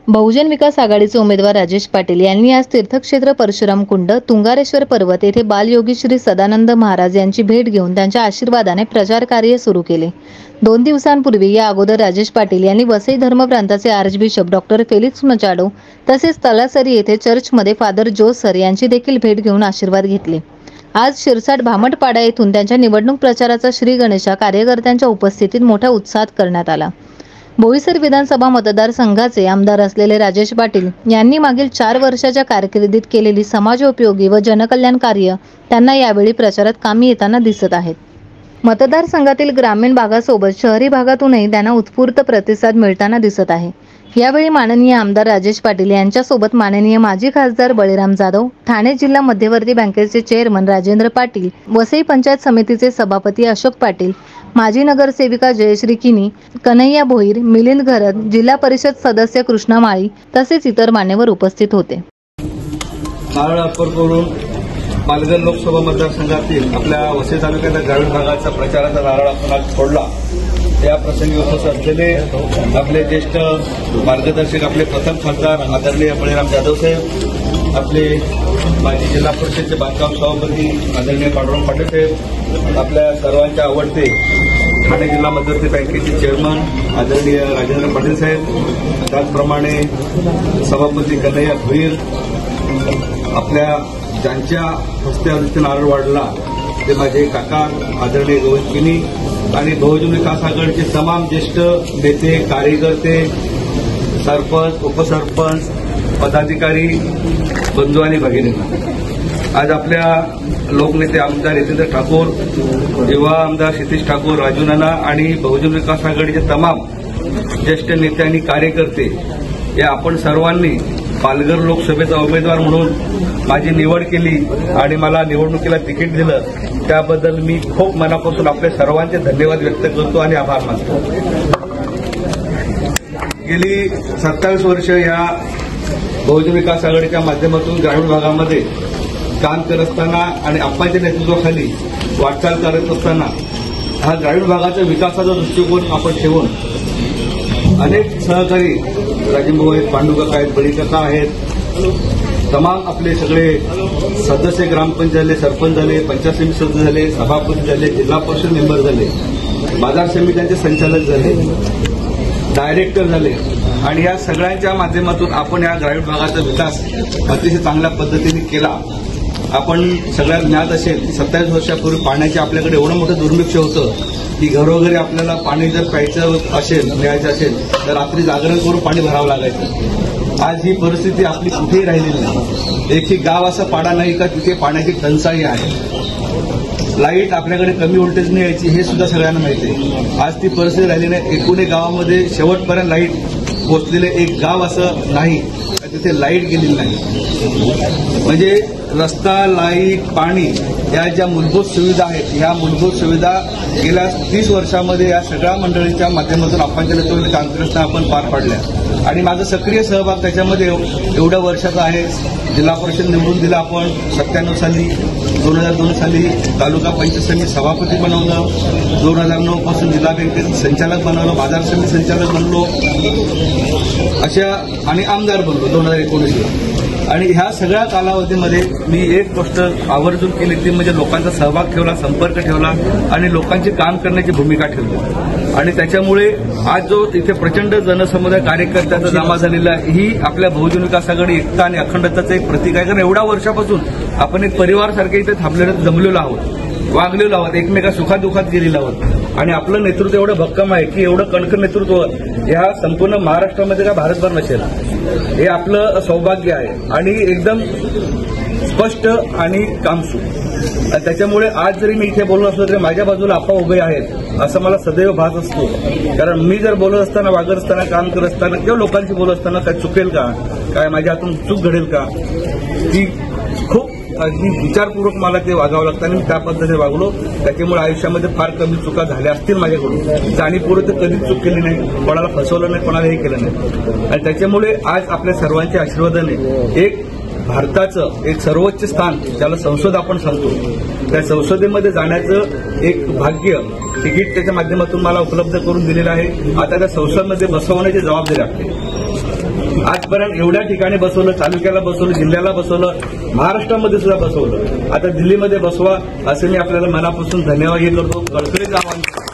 बहुजन विकास आघाडीचे उमेदवार राजेश पाटील यांनी आज तीर्थक्षेत्र परशुराम कुंड, तुंगारेश्वर पर्वत येथे बालयोगी श्री सदानंद महाराज यांची भेट घेऊन त्यांच्या आशीर्वादाने प्रचार कार्य सुरू केले। 2 दिवसांपूर्वी या अगोदर राजेश पाटील यांनी वसई धर्मप्रांताचे आर्चबिशप डॉक्टर फेलिक्स मचाडो तसेच तलासरी येथे चर्चमध्ये फादर जोस सर यांची देखील भेट घेऊन आशीर्वाद घेतले। आज शिरसाट भामटपाडा येथून त्यांच्या निवडणूक प्रचाराचा श्री गणेशा कार्यकर्त्यांच्या उपस्थितीत मोठ्या उत्साहात करण्यात आला। बोईसर विधानसभा मतदारसंघाचे आमदार असलेले राजेश पाटील यांनी मागील 4 वर्षाच्या कारकिर्दीत केलेली समाजोपयोगी व जनकल्याण कार्य त्यांना यावेळी प्रचारात कामी येताना दिसत आहेत। मतदारसंघातील ग्रामीण भागासोबत शहरी भागातूनही त्यांना उत्स्फूर्त प्रतिसाद मिळताना दिसत आहे। यावेळी माननीय आमदार राजेश पाटील यांच्यासोबत माननीय माजी खासदार बळीराम जाधव, ठाणे जिल्हा मध्यवर्ती बँकेचे चेअरमन राजेंद्र पाटील, वसई पंचायत समितीचे सभापती अशोक पाटील, माजी नगरसेविका जयश्री किनी, कन्हैया भोईर, मिलिंद घरत, जिल्हा परिषद सदस्य कृष्णा माळी तसेच इतर मान्यवर उपस्थित होते। नारळ अर्पण करून पालघर लोकसभा मतदारसंघातील आपल्या वसई तालुक्याच्या ग्रामीण भागाचा प्रचाराचा नारळ आपण आज फोडला। या प्रसंगी उपस्थित असलेले आपले ज्येष्ठ मार्गदर्शक, आपले प्रथम खासदार आदरणीय बळीराम जाधव साहेब, आपले माजी जिल्हा परिषदेचे बांधकाम सभापती आदरणीय पांडुरंग पाटील साहेब, आपल्या सर्वांचे आवडते ठाणे जिल्हा मध्यवर्ती बँकेचे चेअरमन आदरणीय राजेंद्र पाटील साहेब, त्याचप्रमाणे सभापती कन्हैया भोईर, आपल्या ज्यांच्या हस्ते नारळ वाढला ते माझे काका आदरणीय गोविंद किनी आणि बहुजन विकास आघाडीचे तमाम ज्येष्ठ नेते, कार्यकर्ते, सरपंच, उपसरपंच, पदाधिकारी, बंधू आणि भगिनी, आज आपल्या लोकनेते आमदार यतींद्र ठाकूर, युवा आमदार क्षितिज ठाकूर, राजू नाना आणि बहुजन विकास आघाडीचे तमाम ज्येष्ठ नेते आणि कार्यकर्ते या आपण सर्वांनी पालघर लोकसभेचा उमेदवार म्हणून माझी निवड केली आणि मला निवडणुकीला तिकीट दिलं, त्याबद्दल मी खूप मनापासून आपले सर्वांचे धन्यवाद व्यक्त करतो आणि आभार मानतो। गेली 27 वर्ष या बहुजन विकास आघाडीच्या माध्यमातून ग्रामीण भागामध्ये काम करत असताना आणि आप्पांच्या नेतृत्वाखाली वाटचाल करत असताना हा ग्रामीण भागाच्या विकासाचा दृष्टिकोन आपण ठेवून अनेक सहकारी राजेंद्र आहेत, पांडुकाका आहेत, बळीकाका आहेत, तमाम आपले सगळे सदस्य ग्रामपंचायत झाले, सरपंच झाले, पंचायत समिती सदस्य झाले, सभापती झाले, जिल्हा परिषद मेंबर झाले, बाजार समित्यांचे संचालक झाले, डायरेक्टर झाले आणि या सगळ्यांच्या माध्यमातून आपण या ग्रामीण भागाचा विकास अतिशय चांगल्या पद्धतीने केला। आपण सगळ्यांना ज्ञात असेल 27 वर्षापूर्वी पाण्याचे आपल्याकडे एवढं मोठं दुर्भिक्ष होतं की घरोघरी आपल्याला पाणी जर प्यायचं असेल, मिळायचं असेल तर रात्री जागरण करून पाणी भरावं लागायचं। आज ही परिस्थिती आपली कुठेही राहिलेली नाही। एकही गाव असा पाडा नाही का तिथे पाण्याची टंचाई आहे। लाईट आपल्याकडे कमी व्होल्टेजने यायची हे सुद्धा सगळ्यांना माहिती आहे। आज ती परिस्थिती राहिली नाही। एकूण गावामध्ये शेवटपर्यंत लाईट पोहोचलेले एक गाव असं नाही तिथे लाईट गेलेली नाही। म्हणजे रस्ता, लाईट, पाणी या ज्या मूलभूत सुविधा आहेत, ह्या मूलभूत सुविधा गेल्या 30 वर्षामध्ये या सगळ्या मंडळींच्या माध्यमातून आपणच्या नेतृत्वाने काम करत आपण पार पाडल्या आणि माझा सक्रिय सहभाग त्याच्यामध्ये एवढ्या वर्षाचा आहे। जिल्हा परिषद निवडून दिला आपण 97 साली, 2002 साली तालुका पंचायत समिती सभापती बनवलं, 2009 पासून जिल्हा बँकेचं संचालक बनवलं, बाजार समिती संचालक बनलो, अशा आणि आमदार बनलो 2019 आणि ह्या सगळ्या कालावधीमध्ये मी एक गोष्ट आवर्जून केली ती म्हणजे लोकांचा सहभाग ठेवला, संपर्क ठेवला आणि लोकांची काम करण्याची भूमिका ठेवली आणि त्याच्यामुळे आज जो इथे प्रचंड जनसमुदाय कार्यकर्त्यांचा जमा झालेला आहे ही आपल्या बहुजन विकास आघाडी एकता आणि अखंडताचं एक प्रतीक आहे। कारण एवढ्या वर्षापासून आपण एक परिवारसारखे इथे जमलेलो आहोत, वागलेलो आहोत, एकमेका सुखादुखात गेलेलो आहोत आणि आपलं नेतृत्व एवढं भक्कम आहे की एवढं कणखर नेतृत्व ह्या संपूर्ण महाराष्ट्रामध्ये का भारतभर नसेल, हे आपलं सौभाग्य आहे आणि एकदम स्पष्ट आणि कामसू। त्याच्यामुळे आज जरी मी इथे बोलत असलो तरी माझ्या बाजूला आप्पा उभे आहेत असं मला सदैव भास असतो। कारण मी जर बोलत असताना, वागत असताना, काम करत असताना किंवा लोकांशी बोलत असताना काय चुकेल का, काय माझ्या हातून चूक घडेल का, ती खूप अगदी विचारपूर्वक मला ते वागावं लागतं आणि मी त्या पद्धतीने वागलो। त्याच्यामुळे आयुष्यामध्ये फार कमी चुका झाल्या असतील माझ्याकडून, जाणीवपूर्वक तर कधीच चूक केली नाही, कोणाला फसवलं नाही, कोणाला हे केलं नाही आणि त्याच्यामुळे आज आपल्या सर्वांच्या आशीर्वादाने एक भारताचं एक सर्वोच्च स्थान ज्याला संसद आपण सांगतो त्या संसदेमध्ये जाण्याचं एक भाग्य तिकीट त्याच्या माध्यमातून मला उपलब्ध करून दिलेलं आहे। आता त्या संसदेमध्ये बसवण्याची जबाबदारी आपली। आजपर्यंत एवढ्या ठिकाणी बसवलं, तालुक्याला बसवलं, जिल्ह्याला बसवलं, महाराष्ट्रामध्ये सुद्धा बसवलं. आता दिल्लीमध्ये बसवा असं मी आपल्याला मनापासून धन्यवाद करतो. कळकळीचं आवाहन